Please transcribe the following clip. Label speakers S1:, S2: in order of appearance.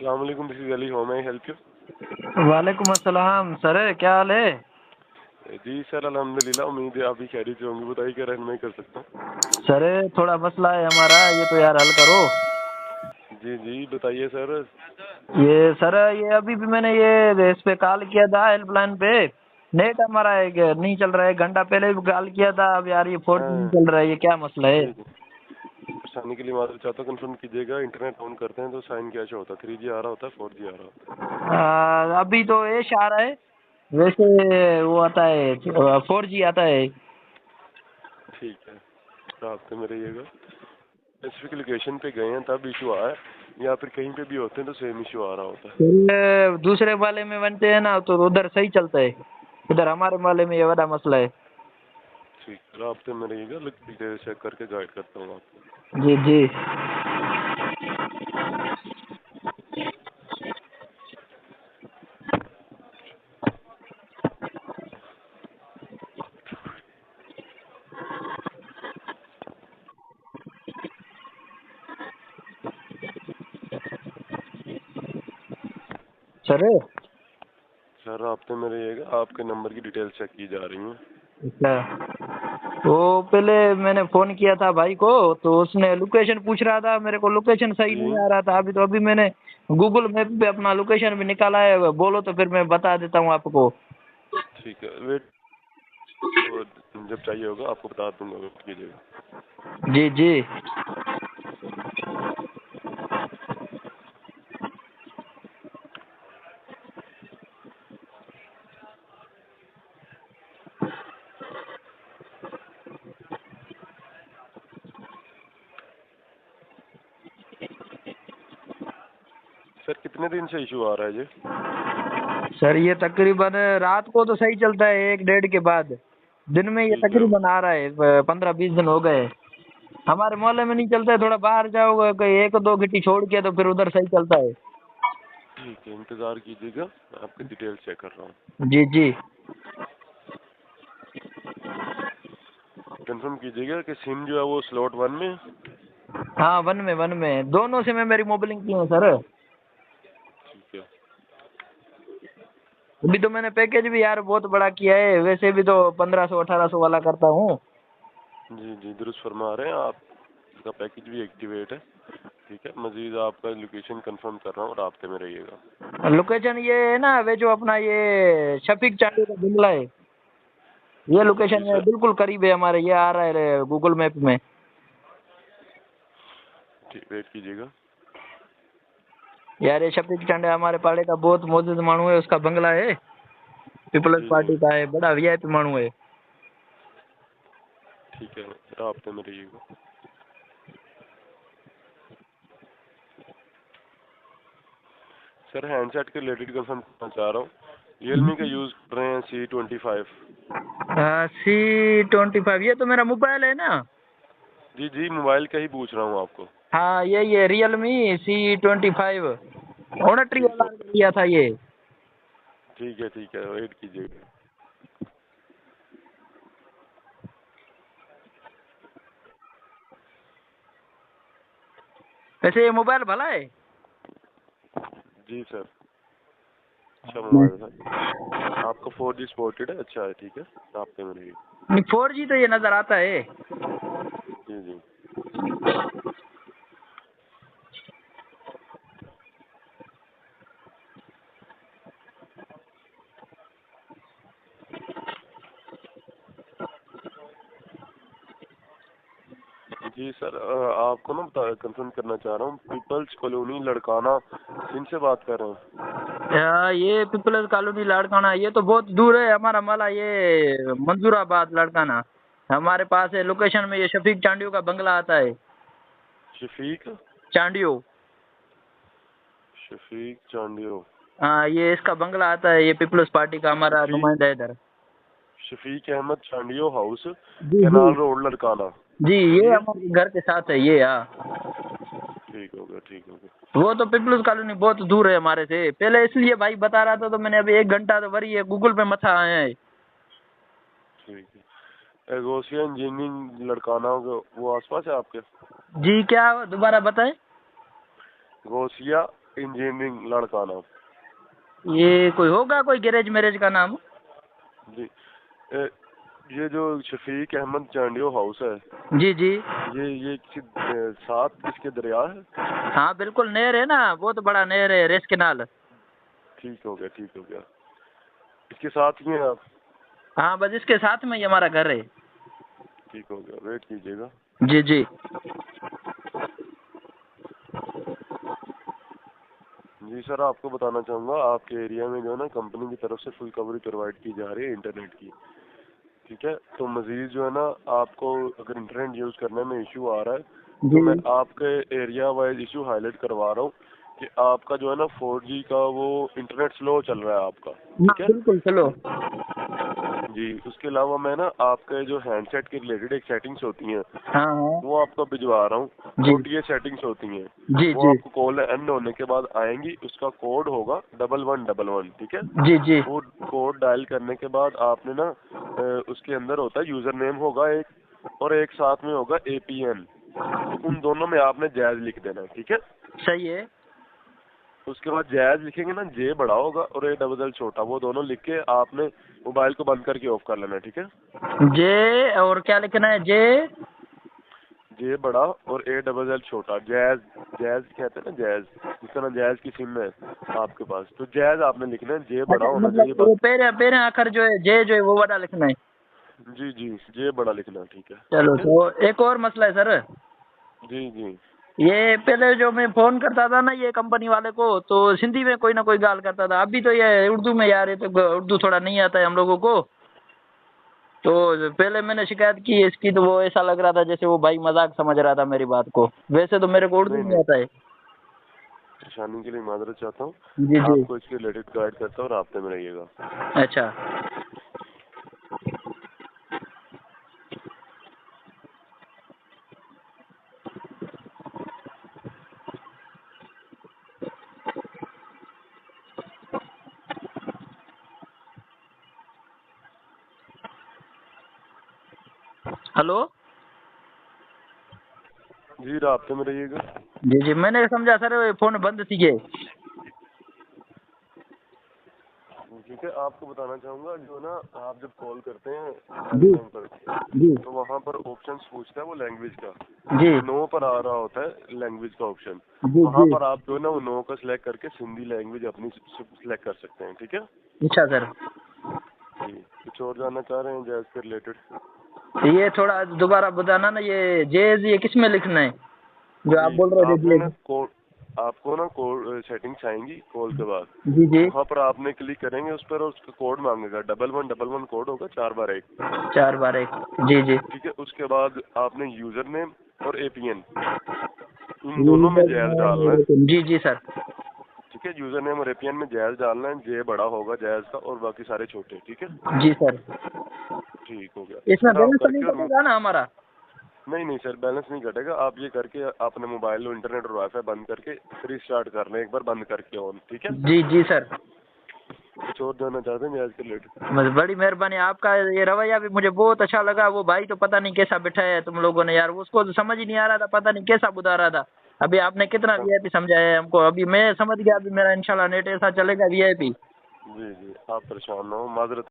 S1: अस्सलाम वालेकुम, this is Ali, how may I help you?
S2: वालेकुम अस्सलाम सर, क्या हाल है?
S1: जी सर, अल्हम्दुलिल्लाह। उम्मीद है आप भी खैरियत से होंगे। बताइए क्या रहनुमाई कर सकता हूँ?
S2: सर थोड़ा मसला है हमारा, ये तो यार हल करो।
S1: जी जी बताइए सर।
S2: ये सर, ये अभी भी मैंने ये इस पे कॉल किया था हेल्पलाइन पे। नेट हमारा नहीं चल रहा है। घंटा पहले भी कॉल किया था। अब यार ये 4G नहीं
S1: हाँ
S2: चल रहा है, ये क्या मसला है?
S1: जी जी, परेशानी के लिए माजूर चाहता हूँ। कंफर्म कीजिएगा, इंटरनेट ऑन करते हैं तो साइन क्या शो होता है? 3G आ रहा होता है, 4G आ रहा होता है?
S2: अभी तो ऐश आ रहा है। वैसे वो आता है 4G आता है।
S1: ठीक है, रास्ते में रहिएगा। स्पेसिफिक लोकेशन पे गए हैं तब इशू आया है, या फिर कहीं पे भी होते हैं तो सेम इशू आ रहा होता है?
S2: फिर दूसरे वाले में बनते हैं ना तो उधर सही चलता है। इधर हमारे वाले में ये बड़ा मसला है।
S1: ठीक, रास्ते में रहिएगा, डिटेल चेक करके गाइड करता हूँ आपको।
S2: जी जी। सर
S1: सर रास्ते में रहिएगा, आपके नंबर की डिटेल चेक की जा रही है।
S2: अच्छा, वो पहले मैंने फोन किया था भाई को, तो उसने लोकेशन पूछ रहा था मेरे को। लोकेशन सही
S1: जी
S2: नहीं आ रहा था। अभी मैंने गूगल मैप पे अपना लोकेशन भी निकाला है। बोलो तो फिर मैं बता देता हूँ आपको।
S1: ठीक है, वेट, जब चाहिए होगा आपको बता दूंगा, वेट कीजिएगा।
S2: जी जी।
S1: सर कितने दिन से इशू आ रहा है जी?
S2: सर ये तकरीबन रात को तो सही चलता है 1 डेढ़ के बाद। दिन में ये
S1: ठीक है,
S2: तकरीबन आ रहा है 15 20 दिन हो गए। हमारे मोहल्ले में नहीं चलता है। थोड़ा बाहर जाओगे कहीं 1 2 घंटी छोड़ के तो फिर उधर सही चलता है।
S1: ठीक है, इंतज़ार कीजिएगा, मैं आपकी डिटेल चेक कर रहा हूँ।
S2: जी जी।
S1: कंफर्म कीजिएगा कि सिम जो है वो स्लॉट 1 में है?
S2: हाँ, वन में दोनों से मैं मेरी मोबिलिंग की है सर।
S1: ठीक है
S2: अभी तो मैंने पैकेज भी यार बहुत बड़ा किया है। वैसे भी तो 1500 1800 वाला करता हूँ।
S1: जी जी, दुरुस्त फरमा रहे हैं आप। इसका पैकेज भी एक्टिवेट है। ठीक है, मजीद आपका लोकेशन कंफर्म कर रहा हूँ, राब्ते में रहिएगा।
S2: लोकेशन ये है ना, वे जो अपना ये शफीक चांदी का बंगला है, ये लोकेशन
S1: जी
S2: में
S1: सर।
S2: बिल्कुल करीब है हमारे। ये आ रहा है गूगल मैप में।
S1: ठीक, वेट कीजिएगा।
S2: यार ये शफीक चांडे हमारे पाड़े का बहुत मौजूद मानू है। उसका बंगला है, पीपल्स
S1: जी जी,
S2: पार्टी का है, बड़ा वीआईपी मानू है।
S1: ठीक है, राब्ते में रहिएगा। सर हैंडसेट के रिलेटेड कंफर्म करना चाह रहा हूँ। रियलमी का यूज़ कर रहे हैं C25?
S2: C25, ये तो मेरा मोबाइल है ना।
S1: जी जी, मोबाइल का ही पूछ रहा हूँ आपको।
S2: हाँ ये रियलमी C25 ऑनट्री
S1: ठीक
S2: वाला
S1: हो गया,
S2: लिया था ये।
S1: ठीक है, वेट कीजिएगा।
S2: वैसे ये मोबाइल भला है।
S1: जी सर, अच्छा मोबाइल है आपका, 4G सपोर्टेड है, अच्छा है। ठीक है, राब्ते में रहिएगा।
S2: नहीं, 4G तो ये नजर आता है।
S1: जी जी, जी सर, आपको ना कंफर्म करना चाह रहा हूँ, पीपल्स कॉलोनी लड़काना, इनसे बात कर रहे हैं?
S2: ये पीपल्स कॉलोनी लाड़काना, ये तो बहुत दूर है। हमारा माला ये मंजूराबाद लाड़काना हमारे पास है। लोकेशन में ये शफीक चांडियो का बंगला आता है।
S1: शफीक
S2: चांडियो।
S1: शफीक चांडियो।
S2: हाँ, ये इसका बंगला आता है। ये पीपल्स पार्टी का हमारा
S1: शफीक
S2: नुमाइंदा है इधर।
S1: शफीक अहमद चांडियो हाउस,
S2: जी जी।
S1: Canal road Larkana.
S2: जी, ये
S1: यही है?
S2: हमारे घर के साथ है ये। हाँ,
S1: ठीक हो गया, ठीक हो गया।
S2: वो तो पीपल्स कॉलोनी बहुत दूर है हमारे से। पहले इसलिए भाई बता रहा था, तो मैंने अभी 1 घंटा तो वरी है गूगल पे मथा आया है।
S1: ठीक है, एगोसिया इंजीनियरिंग लड़काना, वो आसपास है आपके?
S2: जी, क्या दोबारा बताएं?
S1: गोसिया इंजीनियरिंग लड़का नाम।
S2: ये कोई होगा कोई गैरेज मैरेज का नाम?
S1: जी ये जो शफीक अहमद चांडियो हाउस है,
S2: जी जी।
S1: ये किसी साथ किसके दरिया है?
S2: हाँ बिल्कुल, नहर है ना, बहुत बड़ा नहर है, रेस केनाल।
S1: ठीक हो गया, ठीक हो गया। इसके साथ ही हैं आप?
S2: हाँ बस इसके साथ में ही हमारा घर है।
S1: ठीक हो गया, वेट कीजिएगा।
S2: जी जी।
S1: जी सर, आपको बताना चाहूँगा, आपके एरिया में जो है ना कंपनी की तरफ से फुल कवरेज प्रोवाइड की जा रही है इंटरनेट की। ठीक है, तो मजीद जो है ना आपको अगर इंटरनेट यूज़ करने में इशू आ रहा है तो मैं आपके एरिया वाइज इशू हाईलाइट करवा रहा हूँ कि आपका जो है ना 4G का वो इंटरनेट स्लो चल रहा है आपका। ठीक है
S2: बिल्कुल, चलो।
S1: जी। उसके अलावा मैं ना आपके जो हैंडसेट के रिलेटेड एक सेटिंग्स होती हैं
S2: हाँ हाँ।
S1: वो आपको भिजवा रहा हूँ।
S2: जी।
S1: OTA सेटिंग्स होती हैं,
S2: जी
S1: वो
S2: जी।
S1: आपको कॉल एंड होने के बाद आएंगी। उसका कोड होगा 1111। ठीक है,
S2: जी जी।
S1: वो कोड डायल करने के बाद आपने ना उसके अंदर होता है यूजर नेम होगा एक, और एक साथ में होगा APN। तो उन दोनों में आपने जैज लिख देना है। ठीक है,
S2: सही है।
S1: उसके बाद जैज लिखेंगे ना, J बड़ा होगा और A छोटा, वो दोनों लिख के आपने मोबाइल को बंद करके ऑफ कर लेना है। ठीक है,
S2: जे और क्या लिखना है?
S1: J बड़ा और A छोटा, जैज। जैज कहते हैं ना, जैज, जिसका ना जैज की सिम है आपके पास, तो जैज आपने लिखना है, J बड़ा
S2: अच्छा,
S1: होना
S2: मतलब
S1: चाहिए
S2: वो
S1: बस।
S2: पहले पहले आखिर जो है जे जो है वो वाला लिखना है।
S1: जी जी, J बड़ा लिखना है। ठीक है,
S2: चलो,
S1: ठीक है।
S2: तो एक और मसला है सर।
S1: जी जी।
S2: ये पहले जो मैं फोन करता था ना ये कंपनी वाले को, तो सिंधी में कोई ना कोई गाल करता था। अभी तो ये उर्दू में, यार ये तो उर्दू थोड़ा नहीं आता है हम लोगों को। तो पहले मैंने शिकायत की इसकी, तो वो ऐसा लग रहा था जैसे वो भाई मजाक समझ रहा था मेरी बात को। वैसे तो मेरे को उर्दू
S1: नहीं
S2: नहीं
S1: नहीं,
S2: आता है।
S1: परेशानी के लिए माजरत चाहता हूँ।
S2: जी जी।
S1: आपको इसके रिलेटेड गाइड करता हूँ और रास्ते में रहिएगा।
S2: अच्छा। हेलो।
S1: जी, रास्ते में रहिएगा।
S2: जी जी, मैंने समझा सर फोन बंद थी ये।
S1: ठीक है, आपको बताना चाहूँगा, जो ना आप जब कॉल करते हैं
S2: जी
S1: हेल्पलाइन पर,
S2: जी।
S1: तो वहाँ पर ऑप्शंस पूछता है वो लैंग्वेज का।
S2: जी
S1: नो पर आ रहा होता है लैंग्वेज का ऑप्शन।
S2: जी।
S1: वहाँ
S2: जी।
S1: पर आप जो है ना वो नो का सिलेक्ट करके सिंधी लैंग्वेज अपनी सिलेक्ट कर सकते हैं। ठीक है
S2: अच्छा सर।
S1: जी। कुछ और जानना चाह रहे हैं जैज के रिलेटेड?
S2: ये थोड़ा दोबारा बताना ना, ये जेज ये किस में लिखना है जो आप
S1: जी,
S2: बोल रहे थे?
S1: आपने ना
S2: जेज।
S1: कोड, आपको ना कोड सेटिंग्स आएंगी कॉल के बाद।
S2: जी जी।
S1: वहाँ पर आपने क्लिक करेंगे उस पर और उसका कोड मांगेगा 1111 कोड होगा 4 बार 1।
S2: 4 बार 1। जी जी।
S1: ठीक है, उसके बाद आपने यूजर नेम और APN इन दोनों में जैज डालना है।
S2: जी जी सर।
S1: ठीक है, यूजर नेम और APN में जैज डालना है। J बड़ा होगा जैज का और बाकी सारे छोटे। ठीक है,
S2: जी सर।
S1: ठीक हो गया
S2: इसमें
S1: सर। आप
S2: बैलेंस तो नहीं
S1: करके और
S2: कटेगा ना हमारा?
S1: नहीं नहीं सर, बैलेंस नहीं घटेगा। आप ये करके अपने मोबाइल और इंटरनेट और वाईफाई बंद करके रीस्टार्ट कर लें एक बार बंद करके ऑन। ठीक है,
S2: जी जी सर।
S1: कुछ और जानना चाहते हैं जैज के रिलेटेड?
S2: बस बड़ी मेहरबानी आपका। ये रवैया भी मुझे बहुत अच्छा लगा। वो भाई तो पता नहीं कैसा बैठा है तुम लोगों ने, यार उसको तो समझ ही नहीं आ रहा था, पता नहीं कैसा बुला रहा था। अभी आपने कितना VIP समझाया है हमको। अभी मैं समझ गया, अभी मेरा इंशाल्लाह नेट ऐसा चलेगा VIP।
S1: जी जी, आप परेशान ना हो, माजरत।